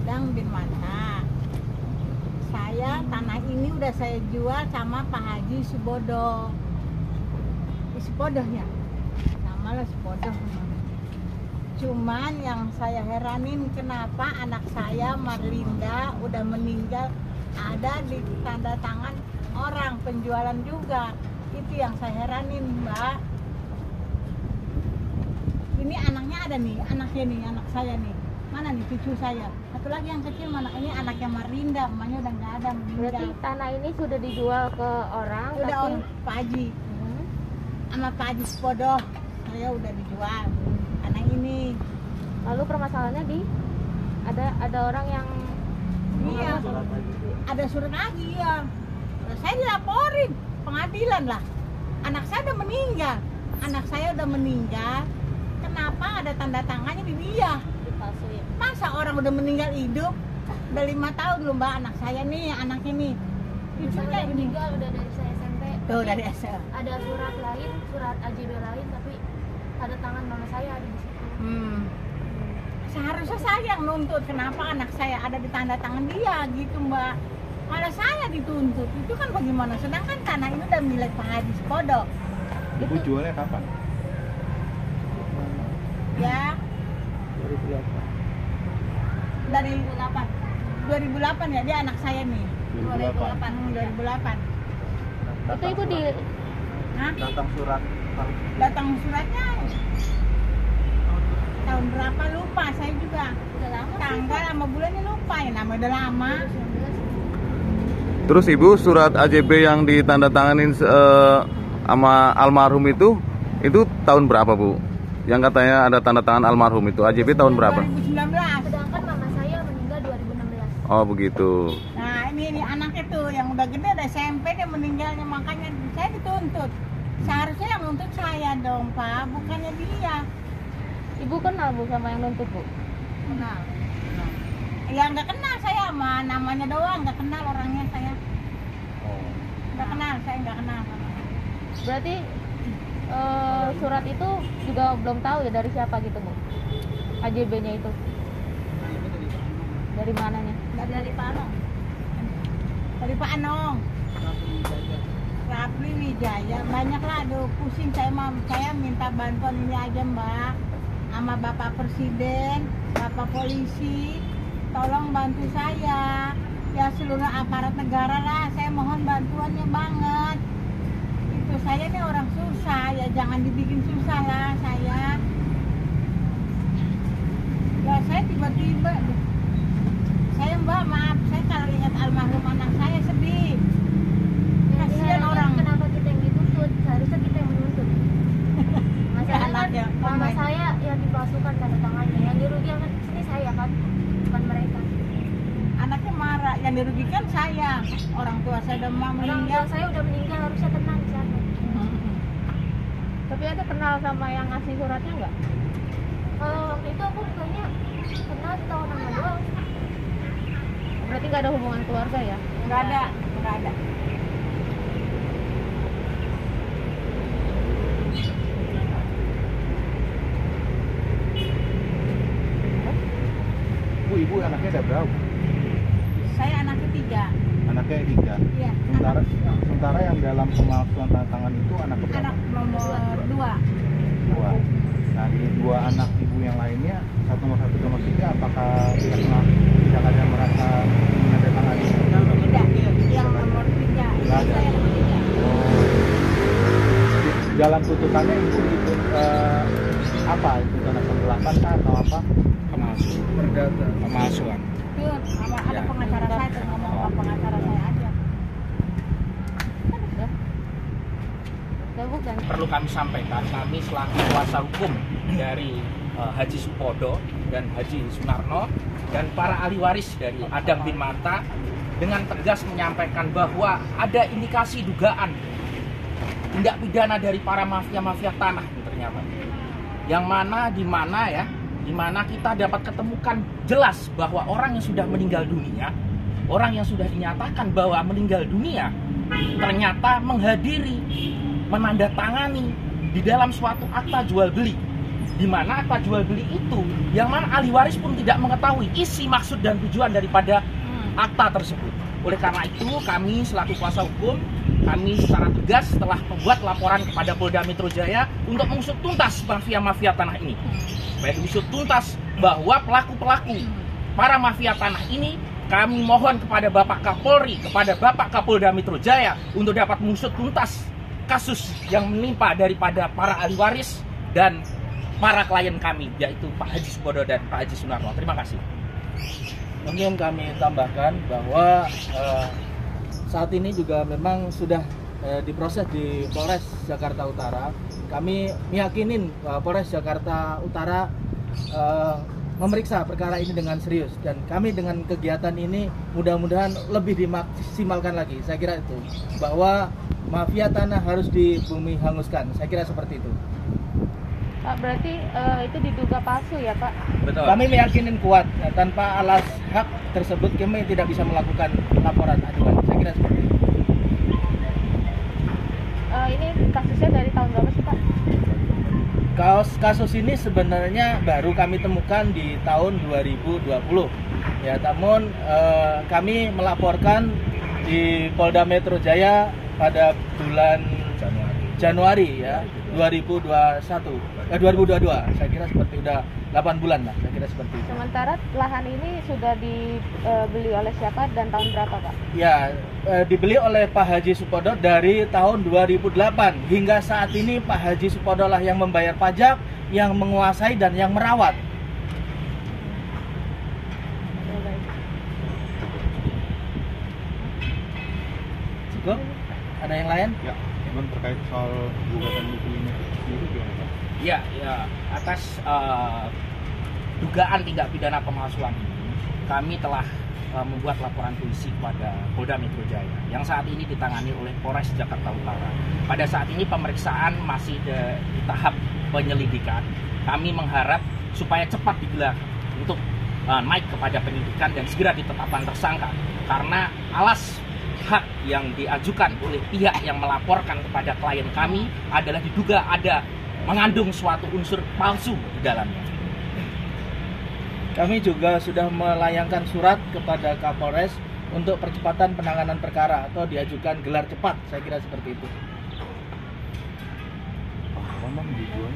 Adang bin Manta. Tanah ini udah saya jual sama Pak Haji Subodo. Subodoh ya? Sama lah Subodoh. Cuman yang saya heranin kenapa anak saya Marlinda udah meninggal ada di tanda tangan orang penjualan juga. Itu yang saya heranin, Mbak. Ini anaknya ada nih, anaknya nih, anak saya nih. Mana nih cucu saya? Satu lagi yang kecil mana? Ini anaknya Marlinda, emaknya udah nggak ada, meninggal. Berarti tanah ini sudah dijual ke orang? Udah tapi... orang Pak Haji. Sama Pak Haji Subodoh. Saya udah dijual tanah ini. Lalu permasalahannya ada orang yang Iya, ada surat lagi ya. Saya dilaporin pengadilan lah. Anak saya udah meninggal. Kenapa ada tanda tangannya di dia? dipalsuin? Masa orang udah meninggal hidup? Udah 5 tahun loh Mbak, anak saya nih, anak ini. Cucunya ini. Meninggal udah dari saya SMP. Tuh dari SMA. Ada surat lain, surat AJB lain, tapi tanda tangan mama saya ada di situ. Seharusnya saya yang nuntut, kenapa anak saya ada di tanda tangan dia gitu Mbak. Malah saya dituntut, itu kan bagaimana? Sedangkan tanah ini udah milik Pak Haji Subodoh. Ibu jualnya kapan? Ya, 2008. dari 2008 ya, dia anak saya nih. 2008. Itu ibu di Hah? Datang surat. Datang suratnya tahun berapa lupa saya juga. Udah lama. Tanggal sama bulannya lupa ya, nama udah lama. Terus ibu surat AJB yang ditandatanganin sama almarhum itu tahun berapa bu? Yang katanya ada tanda tangan almarhum itu AJB tahun berapa? 2019. Sedangkan mama saya meninggal 2016. Oh begitu. Nah ini anak itu yang udah gede udah SMP dia meninggalnya, makanya saya dituntut. Seharusnya yang nuntut saya dong Pak, bukannya dia. ibu kenal bu sama yang nuntut bu? Kenal. Ya nggak kenal saya, sama namanya doang, nggak kenal orangnya saya. Nggak kenal, saya nggak kenal. Berarti surat itu juga belum tahu ya dari siapa gitu bu? AJB-nya itu dari mananya? Dari Pak Anong. Dari Pak Anong. Rapli Wijaya, banyak lah, aduh pusing saya minta bantuan ini aja Mbak, sama Bapak Presiden, Bapak Polisi, tolong bantu saya, ya seluruh aparat negara lah, saya mohon bantuannya banget. Itu saya nih orang susah, ya jangan dibikin susah lah saya. Ya saya tiba-tiba, saya Mbak maaf, saya kalau ingat almarhum anak saya sedih. Kasihan orang. Kenapa kita yang dituntut? Seharusnya kita yang menuntut. Masalahnya kan Anaknya, mama saya yang dipalsukan tanda tangannya. Yang dirugikan ini saya kan, bukan mereka. Anaknya marah, yang dirugikan saya. Orang tua saya udah Orang meninggal. tua saya udah meninggal, harusnya tenang di sana. Tapi ada kenal sama yang ngasih suratnya nggak? Kalau waktu itu aku kayaknya kenal tahu nama doang. Berarti nggak ada hubungan keluarga ya? Nggak ada. Ibu anaknya ada berapa? Saya anak ketiga. Anaknya 3. Iya. Sementara yang dalam pemalsuan tanda tangan itu anak berapa? Anak nomor 2. 2. Nah di 2 anak ibu yang lainnya, nomor 1 nomor 3, apakah pihak ada merasa menandatangani? Tidak. Yang nomor 3. Nggak ada. Saya nomor 3. Di dalam tuntutannya itu apa? Itu karena penggelapan kah atau apa? Pemalsuan. Itu ada pengacara saya tuh ngomong sama pengacara saya aja. Bukan. Perlu kami sampaikan, kami selaku kuasa hukum dari Haji Subodoh dan Haji Sunarno dan para ahli waris dari Adang bin Manta dengan tegas menyampaikan bahwa ada indikasi dugaan tindak pidana dari para mafia-mafia tanah ternyata. Yang di mana kita dapat ketemukan jelas bahwa orang yang sudah meninggal dunia, orang yang sudah dinyatakan bahwa meninggal dunia menandatangani di dalam suatu akta jual beli di mana akta jual beli itu yang mana ahli waris pun tidak mengetahui isi, maksud dan tujuan daripada akta tersebut. Oleh karena itu kami selaku kuasa hukum, kami secara tegas telah membuat laporan kepada Polda Metro Jaya untuk mengusut tuntas mafia-mafia tanah ini. Supaya diusut tuntas bahwa pelaku-pelaku para mafia tanah ini, kami mohon kepada Bapak Kapolri, kepada Bapak Kapolda Metro Jaya untuk dapat mengusut tuntas kasus yang menimpa daripada para ahli waris dan para klien kami, yaitu Pak Haji Supodo dan Pak Haji Sunarno. Terima kasih. Mungkin kami tambahkan bahwa saat ini juga memang sudah diproses di Polres Jakarta Utara. Kami meyakinin bahwa Polres Jakarta Utara memeriksa perkara ini dengan serius, dan kami dengan kegiatan ini mudah-mudahan lebih dimaksimalkan lagi. Saya kira itu, bahwa mafia tanah harus dibumi hanguskan. Saya kira seperti itu. Pak, berarti itu diduga palsu ya Pak? Betul. Kami meyakinin kuat, tanpa alas hak tersebut kami tidak bisa melakukan laporan aduan. Saya kira seperti itu. Ini kasusnya dari tahun berapa sih Pak? Kasus ini sebenarnya baru kami temukan di tahun 2020. Ya, namun kami melaporkan di Polda Metro Jaya pada bulan Januari ya 2022. Saya kira seperti udah 8 bulan lah, saya kira seperti itu. Sementara lahan ini sudah dibeli oleh siapa dan tahun berapa Pak? Ya, dibeli oleh Pak Haji Supodo dari tahun 2008 hingga saat ini. Pak Haji Supodo lah yang membayar pajak, yang menguasai dan yang merawat. Cukup? Ada yang lain? Ya, cuman terkait soal gugatan buku ini sendiri gimana Pak? Ya, atas dugaan tindak pidana pemalsuan ini, kami telah membuat laporan polisi kepada Polda Metro Jaya yang saat ini ditangani oleh Polres Jakarta Utara. Pada saat ini pemeriksaan masih di tahap penyelidikan. Kami mengharap supaya cepat digelar untuk naik kepada penyidikan dan segera ditetapkan tersangka, karena alas hak yang diajukan oleh pihak yang melaporkan kepada klien kami adalah diduga ada mengandung suatu unsur palsu di dalamnya. Kami juga sudah melayangkan surat kepada Kapolres untuk percepatan penanganan perkara atau diajukan gelar cepat. Saya kira seperti itu. Bang, dijual.